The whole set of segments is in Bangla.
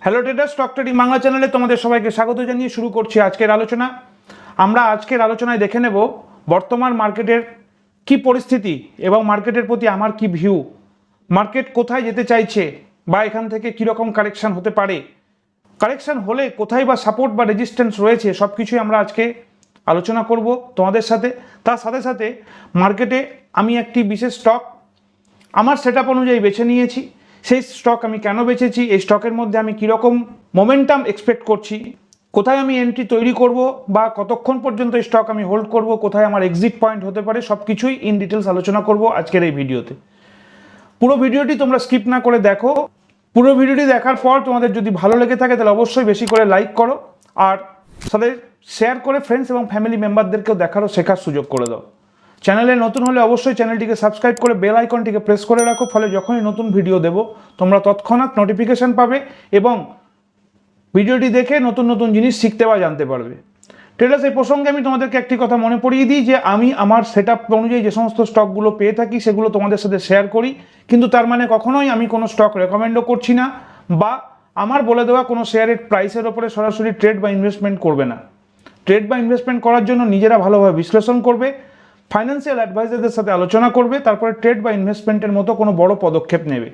Hello trader, stock trading Bangla চ্যানেলে তোমাদের সবাইকে স্বাগত জানিয়ে শুরু করছি আজকের আলোচনা। আমরা আজকের আলোচনায় দেখে নেব বর্তমান মার্কেটের কি পরিস্থিতি এবং মার্কেটের প্রতি আমার কি ভিউ, মার্কেট কোথায় যেতে চাইছে বা এখান থেকে কীরকম কারেকশান হতে পারে, কারেকশান হলে কোথায় বা সাপোর্ট বা রেজিস্ট্যান্স রয়েছে, সব কিছুই আমরা আজকে আলোচনা করব তোমাদের সাথে। তার সাথে সাথে মার্কেটে আমি একটি বিশেষ স্টক আমার সেটআপ অনুযায়ী বেছে নিয়েছি। সেই স্টক আমি কেন বেছেছি, এই স্টকের মধ্যে আমি কীরকম মোমেন্টাম এক্সপেক্ট করছি, কোথায় আমি এন্ট্রি তৈরি করব বা কতক্ষণ পর্যন্ত এই স্টক আমি হোল্ড করব, কোথায় আমার এক্সিট পয়েন্ট হতে পারে, সব কিছুই ইন ডিটেলস আলোচনা করব আজকের এই ভিডিওতে। পুরো ভিডিওটি তোমরা স্কিপ না করে দেখো। পুরো ভিডিওটি দেখার পর তোমাদের যদি ভালো লেগে থাকে তাহলে অবশ্যই বেশি করে লাইক করো আর সাথে শেয়ার করে ফ্রেন্ডস এবং ফ্যামিলি মেম্বারদেরকেও দেখারও শেখার সুযোগ করে দাও। চ্যানেলে নতুন হলে অবশ্যই চ্যানেলটিকে সাবস্ক্রাইব করে বেল আইকনটিকে প্রেস করে রাখো, ফলে যখনই নতুন ভিডিও দেব তোমরা তৎক্ষণাৎ নোটিফিকেশান পাবে এবং ভিডিওটি দেখে নতুন নতুন জিনিস শিখতে বা জানতে পারবে। ট্রেডার্স, এই প্রসঙ্গে আমি তোমাদেরকে একটি কথা মনে পড়িয়ে দিই যে আমি আমার সেটআপ অনুযায়ী যে সমস্ত স্টকগুলো পেয়ে থাকি সেগুলো তোমাদের সাথে শেয়ার করি, কিন্তু তার মানে কখনোই আমি কোনো স্টক রেকমেন্ডও করছি না বা আমার বলে দেওয়া কোনো শেয়ারের প্রাইসের ওপরে সরাসরি ট্রেড বা ইনভেস্টমেন্ট করবে না। ট্রেড বা ইনভেস্টমেন্ট করার জন্য নিজেরা ভালোভাবে বিশ্লেষণ করবে, ফাইন্যান্সিয়াল অ্যাডভাইজারদের সাথে আলোচনা করবে, তারপরে ট্রেড বা ইনভেস্টমেন্টের মতো কোনো বড় পদক্ষেপ নেবে।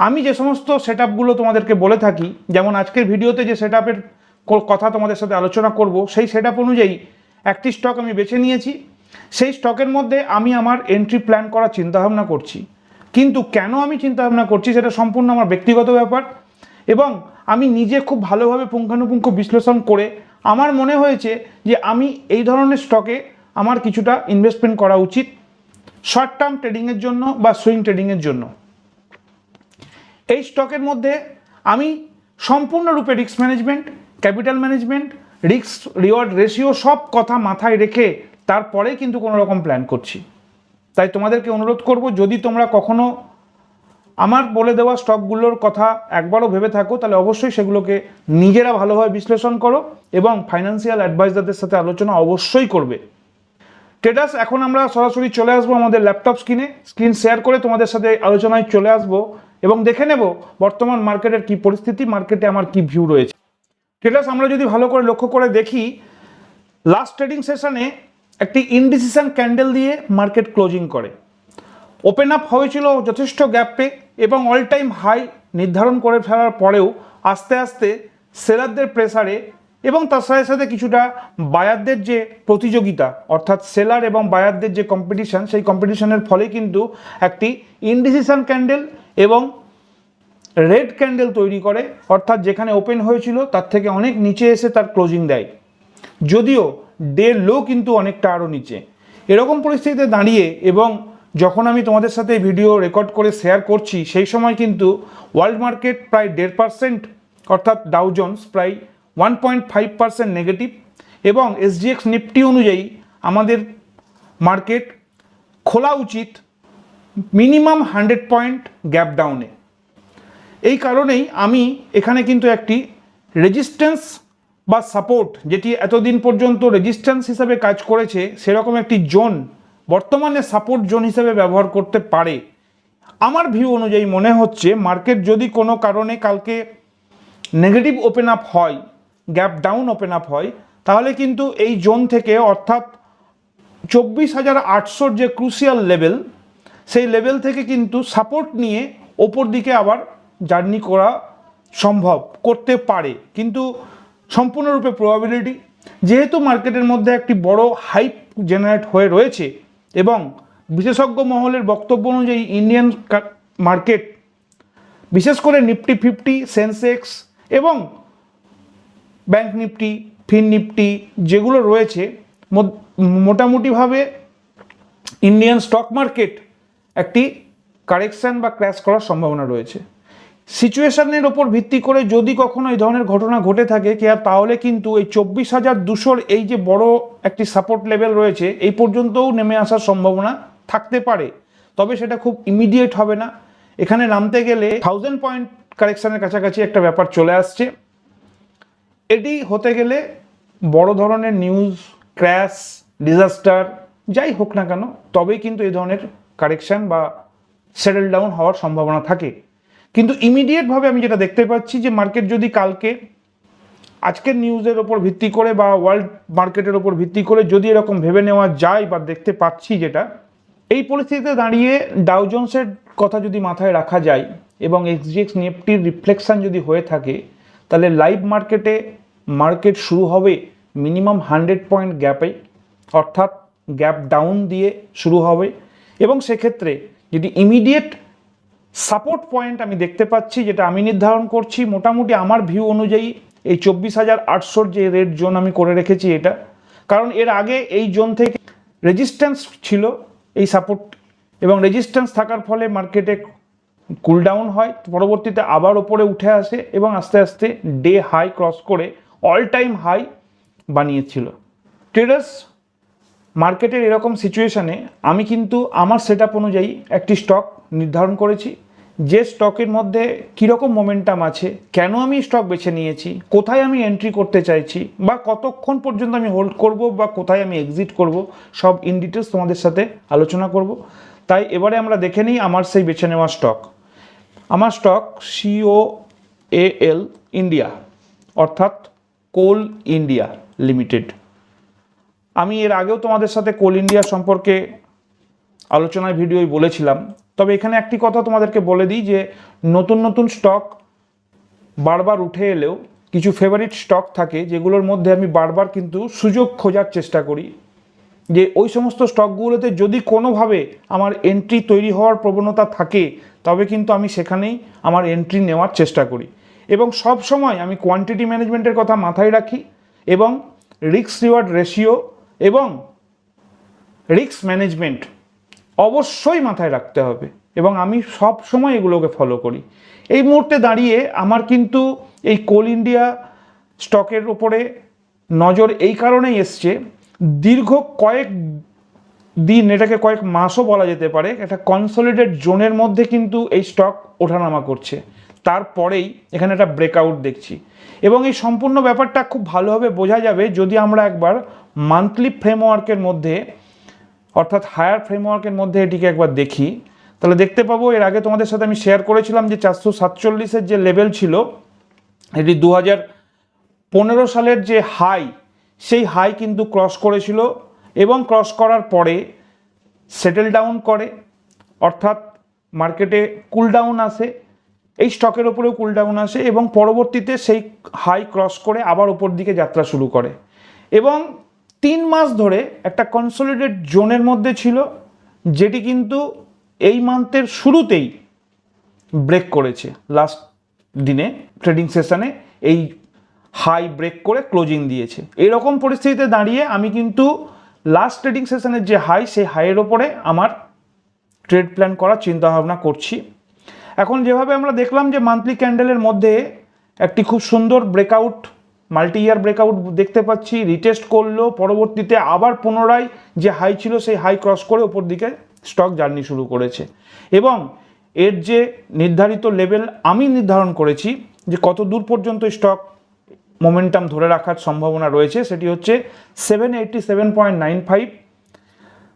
আমি যে সমস্ত সেটআপগুলো তোমাদেরকে বলে থাকি, যেমন আজকের ভিডিওতে যে সেটআপের কথা তোমাদের সাথে আলোচনা করব, সেই সেটআপ অনুযায়ী একটি স্টক আমি বেছে নিয়েছি। সেই স্টকের মধ্যে আমি আমার এন্ট্রি প্ল্যান করার চিন্তাভাবনা করছি, কিন্তু কেন আমি চিন্তাভাবনা করছি সেটা সম্পূর্ণ আমার ব্যক্তিগত ব্যাপার এবং আমি নিজে খুব ভালোভাবে পুঙ্খানুপুঙ্খ বিশ্লেষণ করে আমার মনে হয়েছে যে আমি এই ধরনের স্টকে আমার কিছুটা ইনভেস্টমেন্ট করা উচিত শর্ট টার্ম ট্রেডিংয়ের জন্য বা সুইং ট্রেডিংয়ের জন্য। এই স্টকের মধ্যে আমি সম্পূর্ণরূপে risk management, capital management, risk reward ratio সব কথা মাথায় রেখে তারপরে কিন্তু কোনো রকম প্ল্যান করছি। তাই তোমাদেরকে অনুরোধ করব, যদি তোমরা কখনো আমার বলে দেওয়া স্টকগুলোর কথা একবারও ভেবে থাকো তাহলে অবশ্যই সেগুলোকে নিজেরা ভালোভাবে বিশ্লেষণ করো এবং ফাইন্যান্সিয়াল অ্যাডভাইজারদের সাথে আলোচনা অবশ্যই করবে। ট্রেডার্স, এখন আমরা সরাসরি চলে আসবো আমাদের ল্যাপটপ স্ক্রিন শেয়ার করে তোমাদের সাথে আলোচনায় চলে আসবো এবং দেখে নেব বর্তমান মার্কেটের কি পরিস্থিতি, মার্কেটে আমার কি ভিউ রয়েছে। ট্রেডার্স, আমরা যদি ভালো করে লক্ষ্য করে দেখি, লাস্ট ট্রেডিং সেশনে একটি ইনডিসিশন ক্যান্ডেল দিয়ে মার্কেট ক্লোজিং করে। ওপেন আপ হয়েছিল যথেষ্ট গ্যাপে এবং অল টাইম হাই নির্ধারণ করে ফেলার পরেও আস্তে আস্তে সেলারদের প্রেসারে এবং তার সাথে সাথে কিছুটা বায়ারদের যে প্রতিযোগিতা, অর্থাৎ সেলার এবং বায়ারদের যে কম্পিটিশান, সেই কম্পিটিশনের ফলে কিন্তু একটি ইনডিসিশন ক্যান্ডেল এবং রেড ক্যান্ডেল তৈরি করে, অর্থাৎ যেখানে ওপেন হয়েছিল তার থেকে অনেক নিচে এসে তার ক্লোজিং দেয়, যদিও ডে লো কিন্তু অনেকটা আরও নিচে। এরকম পরিস্থিতিতে দাঁড়িয়ে এবং যখন আমি তোমাদের সাথে ভিডিও রেকর্ড করে শেয়ার করছি সেই সময় কিন্তু ওয়ার্ল্ড মার্কেট প্রায় 1.5%, অর্থাৎ ডাউ জোন্স প্রায় 1.5% নেগেটিভ এবং এসজিএক্স নিফটি অনুযায়ী আমাদের মার্কেট খোলা উচিত মিনিমাম 100 পয়েন্ট গ্যাপ ডাউনে। এই কারণেই আমি এখানে কিন্তু একটি রেজিস্ট্যান্স বা সাপোর্ট, যেটি এতদিন পর্যন্ত রেজিস্ট্যান্স হিসাবে কাজ করেছে, সেরকম একটি জোন বর্তমানে সাপোর্ট জোন হিসেবে ব্যবহার করতে পারে। আমার ভিউ অনুযায়ী মনে হচ্ছে মার্কেট যদি কোনো কারণে কালকে নেগেটিভ ওপেন আপ হয়, গ্যাপ ডাউন ওপেন আপ হয়, তাহলে কিন্তু এই জোন থেকে, অর্থাৎ 24,800 যে ক্রুশিয়াল লেভেল, সেই লেভেল থেকে কিন্তু সাপোর্ট নিয়ে ওপর দিকে আবার জার্নি করা সম্ভব, করতে পারে, কিন্তু সম্পূর্ণরূপে প্রবাবিলিটি। যেহেতু মার্কেটের মধ্যে একটি বড় হাইপ জেনারেট হয়ে রয়েছে এবং বিশেষজ্ঞ মহলের বক্তব্য অনুযায়ী ইন্ডিয়ান মার্কেট, বিশেষ করে নিফটি 50, সেন্সেক্স এবং ব্যাংক নিফটি, ফিন নিফটি যেগুলো রয়েছে, মোটামুটিভাবে ইন্ডিয়ান স্টক মার্কেট একটি কারেকশান বা ক্র্যাশ করার সম্ভাবনা রয়েছে। সিচুয়েশনের ওপর ভিত্তি করে যদি কখনো এই ধরনের ঘটনা ঘটে থাকে তাহলে কিন্তু এই 24,200 এই যে বড় একটি সাপোর্ট লেভেল রয়েছে, এই পর্যন্তও নেমে আসার সম্ভাবনা থাকতে পারে, তবে সেটা খুব ইমিডিয়েট হবে না। এখানে নামতে গেলে 1000 পয়েন্ট কারেকশানের কাছাকাছি একটা ব্যাপার চলে আসছে। এটি হতে গেলে বড় ধরনের নিউজ, ক্র্যাশ, ডিজাস্টার যাই হোক না কেন, তবেই কিন্তু এই ধরনের কারেকশান বা সেটেল ডাউন হওয়ার সম্ভাবনা থাকে। কিন্তু ইমিডিয়েটভাবে আমি যেটা দেখতে পাচ্ছি যে মার্কেট যদি কালকে আজকের নিউজের ওপর ভিত্তি করে বা ওয়ার্ল্ড মার্কেটের ওপর ভিত্তি করে যদি এরকম ভেবে নেওয়া যায় বা দেখতে পাচ্ছি যেটা, এই পরিস্থিতিতে দাঁড়িয়ে ডাউ জোন্সের কথা যদি মাথায় রাখা যায় এবং এসজিএক্স নিফটির রিফ্লেকশন যদি হয়ে থাকে, তাহলে লাইভ মার্কেটে মার্কেট শুরু হবে মিনিমাম 100 পয়েন্ট গ্যাপে, অর্থাৎ গ্যাপ ডাউন দিয়ে শুরু হবে। এবং সেক্ষেত্রে যদি ইমিডিয়েট সাপোর্ট পয়েন্ট আমি দেখতে পাচ্ছি, যেটা আমি নির্ধারণ করছি মোটামুটি আমার ভিউ অনুযায়ী এই 24,800 যে রেড জোন আমি করে রেখেছি এটা, কারণ এর আগে এই জোন থেকে রেজিস্ট্যান্স ছিল এই সাপোর্ট, এবং রেজিস্ট্যান্স থাকার ফলে মার্কেটে কুলডাউন হয়, পরবর্তীতে আবার ওপরে উঠে আসে এবং আস্তে আস্তে ডে হাই ক্রস করে অল টাইম হাই বানিয়েছিল। ট্রেডার্স মার্কেটের এরকম সিচুয়েশানে আমি কিন্তু আমার সেট আপ অনুযায়ী একটি স্টক নির্ধারণ করেছি, যে স্টকের মধ্যে কীরকম মোমেন্টাম আছে, কেন আমি স্টক বেছে নিয়েছি, কোথায় আমি এন্ট্রি করতে চাইছি বা কতক্ষণ পর্যন্ত আমি হোল্ড করব বা কোথায় আমি এক্সিট করব, সব ইন ডিটেলস তোমাদের সাথে আলোচনা করব। তাই এবারে আমরা দেখে নিই আমার সেই বেছে নেওয়া স্টক। আমার স্টক COAL ইন্ডিয়া, অর্থাৎ কোল ইন্ডিয়া লিমিটেড। আমি এর আগেও তোমাদের সাথে কোল ইন্ডিয়া সম্পর্কে আলোচনায় ভিডিওই বলেছিলাম, তবে এখানে একটি কথা তোমাদেরকে বলে দিই যে নতুন নতুন স্টক বারবার উঠে এলেও কিছু ফেভারিট স্টক থাকে যেগুলোর মধ্যে আমি বারবার কিন্তু সুযোগ খোঁজার চেষ্টা করি, যে ওই সমস্ত স্টকগুলোতে যদি কোনোভাবে আমার এন্ট্রি তৈরি হওয়ার প্রবণতা থাকে তবে কিন্তু আমি সেখানেই আমার এন্ট্রি নেওয়ার চেষ্টা করি। এবং সব সময় আমি কোয়ান্টিটি ম্যানেজমেন্টের কথা মাথায় রাখি এবং রিস্ক রিওয়ার্ড রেশিও এবং রিস্ক ম্যানেজমেন্ট অবশ্যই মাথায় রাখতে হবে, এবং আমি সব সময় এগুলোকে ফলো করি। এই মুহূর্তে দাঁড়িয়ে আমার কিন্তু এই কোল ইন্ডিয়া স্টকের উপরে নজর এই কারণেই এসছে, দীর্ঘ কয়েক দিন, এটাকে কয়েক মাসও বলা যেতে পারে, একটা কনসলিডেট জোনের মধ্যে কিন্তু এই স্টক ওঠানামা করছে, তারপরেই এখানে একটা ব্রেকআউট দেখছি। এবং এই সম্পূর্ণ ব্যাপারটা খুব ভালোভাবে বোঝা যাবে যদি আমরা একবার মান্থলি ফ্রেমওয়ার্কের মধ্যে, অর্থাৎ হায়ার ফ্রেমওয়ার্কের মধ্যে এটিকে একবার দেখি, তাহলে দেখতে পাবো এর আগে তোমাদের সাথে আমি শেয়ার করেছিলাম যে 447-এর যে লেভেল ছিল, এটি 2015 সালের যে হাই, সেই হাই কিন্তু ক্রস করেছিল এবং ক্রস করার পরে সেটেল ডাউন করে, অর্থাৎ মার্কেটে কুলডাউন আসে, এই স্টকের ওপরেও কুলডাউন আসে এবং পরবর্তীতে সেই হাই ক্রস করে আবার ওপর দিকে যাত্রা শুরু করে এবং 3 মাস ধরে একটা কনসলিডেট জোনের মধ্যে ছিল, যেটি কিন্তু এই মান্থের শুরুতেই ব্রেক করেছে। লাস্ট দিনে ট্রেডিং সেশনে এই হাই ব্রেক করে ক্লোজিং দিয়েছে। এইরকম পরিস্থিতিতে দাঁড়িয়ে আমি কিন্তু লাস্ট ট্রেডিং সেশনের যে হাই, সেই হাইয়ের ওপরে আমার ট্রেড প্ল্যান করার চিন্তাভাবনা করছি। এখন যেভাবে আমরা দেখলাম যে মান্থলি ক্যান্ডেলের মধ্যে একটি খুব সুন্দর ব্রেকআউট, মাল্টি ইয়ার ব্রেকআউট দেখতে পাচ্ছি, রিটেস্ট করলো, পরবর্তীতে আবার পুনরায় যে হাই ছিল সেই হাই ক্রস করে ওপর দিকে স্টক জার্নি শুরু করেছে। এবং এর যে নির্ধারিত লেভেল আমি নির্ধারণ করেছি যে কত দূর পর্যন্ত স্টক মোমেন্টাম ধরে রাখার সম্ভাবনা রয়েছে, সেটি হচ্ছে 787.95,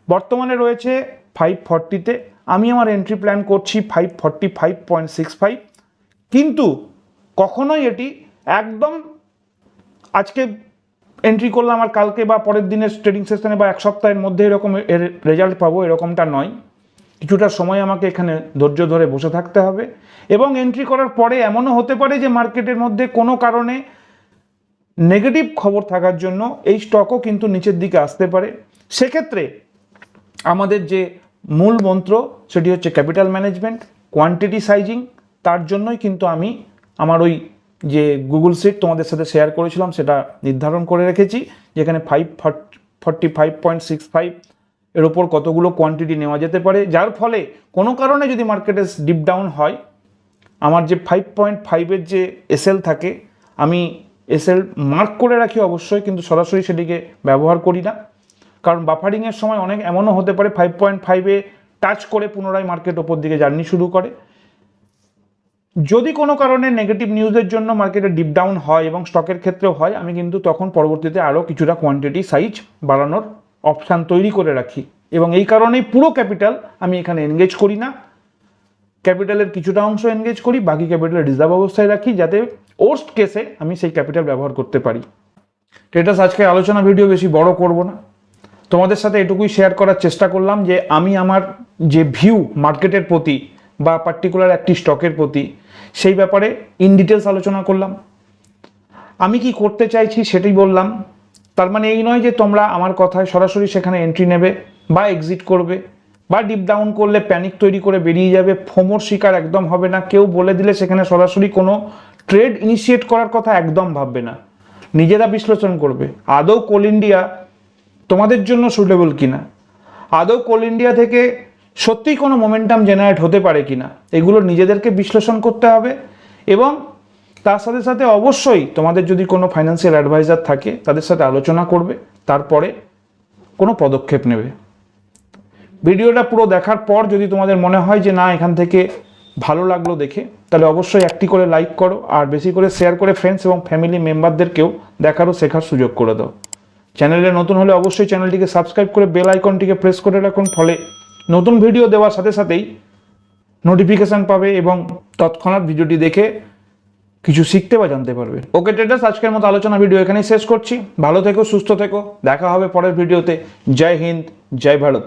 বর্তমানে রয়েছে 540-তে। আমি আমার এন্ট্রি প্ল্যান করছি 545.65, কিন্তু কখনোই এটি একদম আজকে এন্ট্রি করলাম আর কালকে বা পরের দিনের ট্রেডিং সেশনে বা এক সপ্তাহের মধ্যে এরকম এর রেজাল্ট পাবো, এরকমটা নয়। কিছুটা সময় আমাকে এখানে ধৈর্য ধরে বসে থাকতে হবে এবং এন্ট্রি করার পরে এমনও হতে পারে যে মার্কেটের মধ্যে কোনো কারণে নেগেটিভ খবর থাকার জন্য এই স্টকও কিন্তু নিচের দিকে আসতে পারে। সেক্ষেত্রে আমাদের যে মূল মন্ত্র সেটি হচ্ছে ক্যাপিটাল ম্যানেজমেন্ট, কোয়ান্টিটি সাইজিং। তার জন্যই কিন্তু আমি আমার ওই যে গুগল শিট তোমাদের সাথে শেয়ার করেছিলাম সেটা নির্ধারণ করে রেখেছি, যেখানে 545.65 এর ওপর কতগুলো কোয়ান্টিটি নেওয়া যেতে পারে, যার ফলে কোনো কারণে যদি মার্কেটে ডিপ ডাউন হয়, আমার যে 5.5-এর যে এসএল থাকে, আমি এসএল মার্ক করে রাখি অবশ্যই, কিন্তু সরাসরি সেটিকে ব্যবহার করি না, কারণ বাফারিংয়ের সময় অনেক এমনও হতে পারে 5.5-এ টাচ করে পুনরায় মার্কেট ওপর দিকে জার্নি শুরু করে। যদি কোনো কারণে নেগেটিভ নিউজের জন্য মার্কেটে ডিপ ডাউন হয় এবং স্টকের ক্ষেত্রেও হয়, আমি কিন্তু তখন পরবর্তীতে আরও কিছুটা কোয়ান্টিটি সাইজ বাড়ানোর অপশান তৈরি করে রাখি এবং এই কারণেই পুরো ক্যাপিটাল আমি এখানে এনগেজ করি না। ক্যাপিটালের কিছুটা অংশ এনগেজ করি, বাকি ক্যাপিটাল রিজার্ভ অবস্থায় রাখি, যাতে ওর্স্ট কেসে আমি সেই ক্যাপিটাল ব্যবহার করতে পারি। ট্রেডার্স, আজকে আলোচনা ভিডিও বেশি বড় করব না, তোমাদের সাথে এটুকুই শেয়ার করার চেষ্টা করলাম যে আমি আমার যে ভিউ মার্কেটের প্রতি বা পার্টিকুলার একটি স্টকের প্রতি, সেই ব্যাপারে ইন ডিটেলস আলোচনা করলাম। আমি কি করতে চাইছি সেটাই বললাম। তার মানে এই নয় যে তোমরা আমার কথায় সরাসরি সেখানে এন্ট্রি নেবে বা এক্সিট করবে বা ডিপ ডাউন করলে প্যানিক তৈরি করে বেরিয়ে যাবে, ফোমোর শিকার একদম হবে না। কেউ বলে দিলে সেখানে সরাসরি কোনো ট্রেড ইনিশিয়েট করার কথা একদম ভাববে না, নিজেরা বিশ্লেষণ করবে আদৌ কোল ইন্ডিয়া তোমাদের জন্য সুটেবল কিনা, আদৌ কোল ইন্ডিয়া থেকে সত্যিই কোনো মোমেন্টাম জেনারেট হতে পারে কিনা, এগুলো নিজেদেরকে বিশ্লেষণ করতে হবে। এবং তার সাথে সাথে অবশ্যই তোমাদের যদি কোনো ফাইন্যান্সিয়াল অ্যাডভাইজার থাকে তাদের সাথে আলোচনা করবে, তারপরে কোনো পদক্ষেপ নেবে। ভিডিওটা পুরো দেখার পর যদি তোমাদের মনে হয় যে না এখান থেকে ভালো লাগলো দেখে, তাহলে অবশ্যই একটি করে লাইক করো, আর বেশি করে শেয়ার করে ফ্রেন্ডস এবং ফ্যামিলি মেম্বারদেরকেও দেখার ও শেখার সুযোগ করে দাও। চ্যানেলে নতুন হলে অবশ্যই চ্যানেলটিকে সাবস্ক্রাইব করে বেল আইকনটিকে প্রেস করে রাখুন, ফলে নতুন ভিডিও দেওয়ার সাথে সাথেই নোটিফিকেশান পাবে এবং তৎক্ষণাৎ ভিডিওটি দেখে কিছু শিখতে বা জানতে পারবে। ওকে ট্রেডার্স, আজকের মতো আলোচনা ভিডিও এখানেই শেষ করছি। ভালো থেকো, সুস্থ থেকো, দেখা হবে পরের ভিডিওতে। জয় হিন্দ, জয় ভারত।